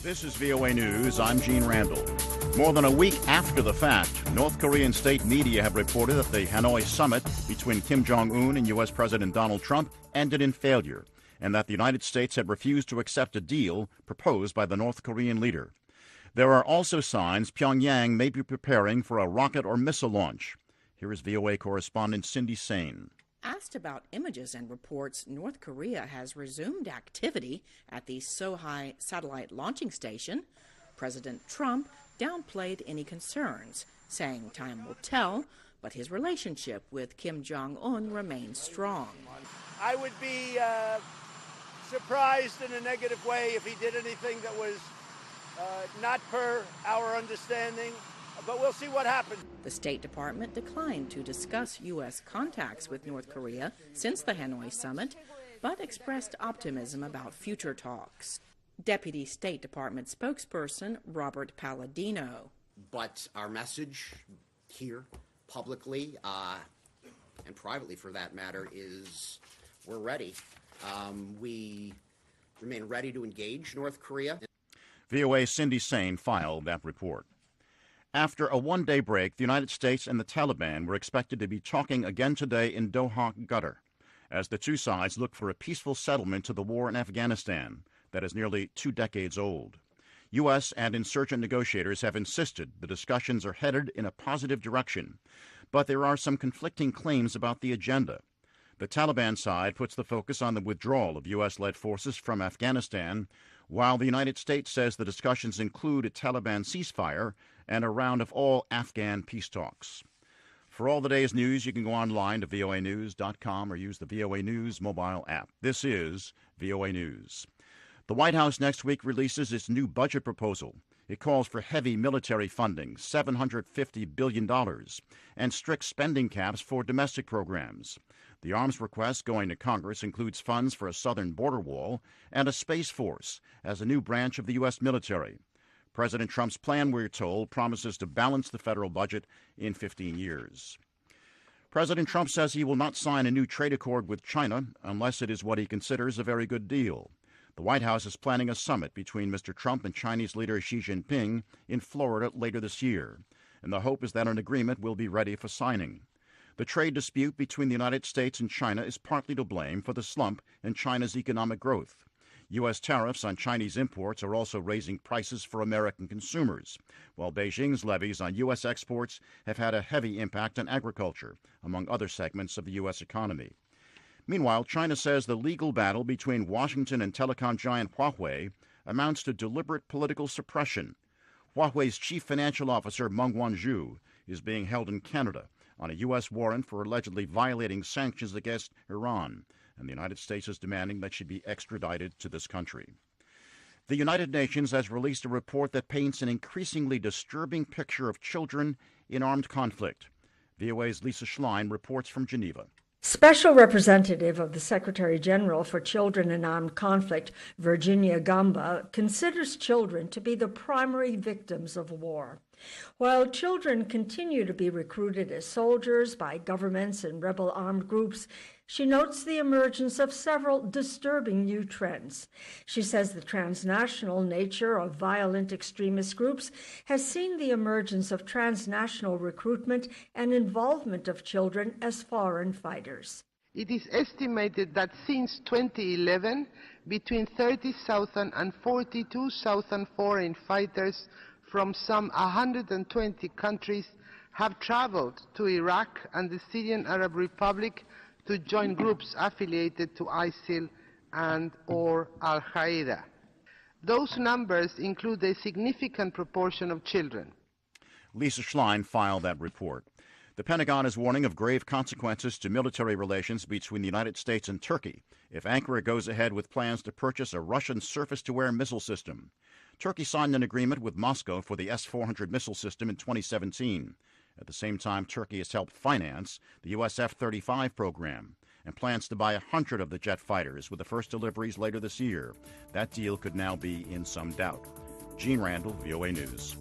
This is VOA News. I'm Gene Randall. More than a week after the fact, North Korean state media have reported that the Hanoi summit between Kim Jong-un and U.S. President Donald Trump ended in failure, and that the United States had refused to accept a deal proposed by the North Korean leader. There are also signs Pyongyang may be preparing for a rocket or missile launch. Here is VOA correspondent Cindy Sain. Asked about images and reports, North Korea has resumed activity at the Sohae satellite launching station. President Trump downplayed any concerns, saying time will tell, but his relationship with Kim Jong-un remains strong. I would be surprised in a negative way if he did anything that was not per our understanding. But we'll see what happens. The State Department declined to discuss U.S. contacts with North Korea since the Hanoi summit, but expressed optimism about future talks. Deputy State Department spokesperson Robert Palladino. But our message here, publicly and privately for that matter, is we're ready. We remain ready to engage North Korea. VOA's Cindy Sain filed that report. After a one-day break, the United States and the Taliban were expected to be talking again today in Doha, Qatar, as the two sides look for a peaceful settlement to the war in Afghanistan that is nearly 2 decades old. U.S. and insurgent negotiators have insisted the discussions are headed in a positive direction, but there are some conflicting claims about the agenda. The Taliban side puts the focus on the withdrawal of U.S.-led forces from Afghanistan, while the United States says the discussions include a Taliban ceasefire and a round of all Afghan peace talks. For all the day's news, you can go online to voanews.com or use the VOA News mobile app. This is VOA News. The White House next week releases its new budget proposal. It calls for heavy military funding, $750 billion, and strict spending caps for domestic programs. The arms request going to Congress includes funds for a southern border wall and a space force as a new branch of the U.S. military. President Trump's plan, we're told, promises to balance the federal budget in 15 years. President Trump says he will not sign a new trade accord with China unless it is what he considers a very good deal. The White House is planning a summit between Mr. Trump and Chinese leader Xi Jinping in Florida later this year, and the hope is that an agreement will be ready for signing. The trade dispute between the United States and China is partly to blame for the slump in China's economic growth. U.S. tariffs on Chinese imports are also raising prices for American consumers, while Beijing's levies on U.S. exports have had a heavy impact on agriculture, among other segments of the U.S. economy. Meanwhile, China says the legal battle between Washington and telecom giant Huawei amounts to deliberate political suppression. Huawei's chief financial officer, Meng Wanzhou, is being held in Canada on a U.S. warrant for allegedly violating sanctions against Iran, and the United States is demanding that she be extradited to this country. The United Nations has released a report that paints an increasingly disturbing picture of children in armed conflict. VOA's Lisa Schlein reports from Geneva. Special Representative of the Secretary General for Children in Armed Conflict, Virginia Gamba, considers children to be the primary victims of war. While children continue to be recruited as soldiers by governments and rebel armed groups, she notes the emergence of several disturbing new trends. She says the transnational nature of violent extremist groups has seen the emergence of transnational recruitment and involvement of children as foreign fighters. It is estimated that since 2011, between 30,000 and 42,000 foreign fighters from some 120 countries have traveled to Iraq and the Syrian Arab Republic to join groups affiliated to ISIL and or Al-Qaeda. Those numbers include a significant proportion of children. Lisa Schlein filed that report. The Pentagon is warning of grave consequences to military relations between the United States and Turkey if Ankara goes ahead with plans to purchase a Russian surface-to-air missile system. Turkey signed an agreement with Moscow for the S-400 missile system in 2017. At the same time, Turkey has helped finance the U.S. F-35 program and plans to buy 100 of the jet fighters, with the first deliveries later this year. That deal could now be in some doubt. Gene Randall, VOA News.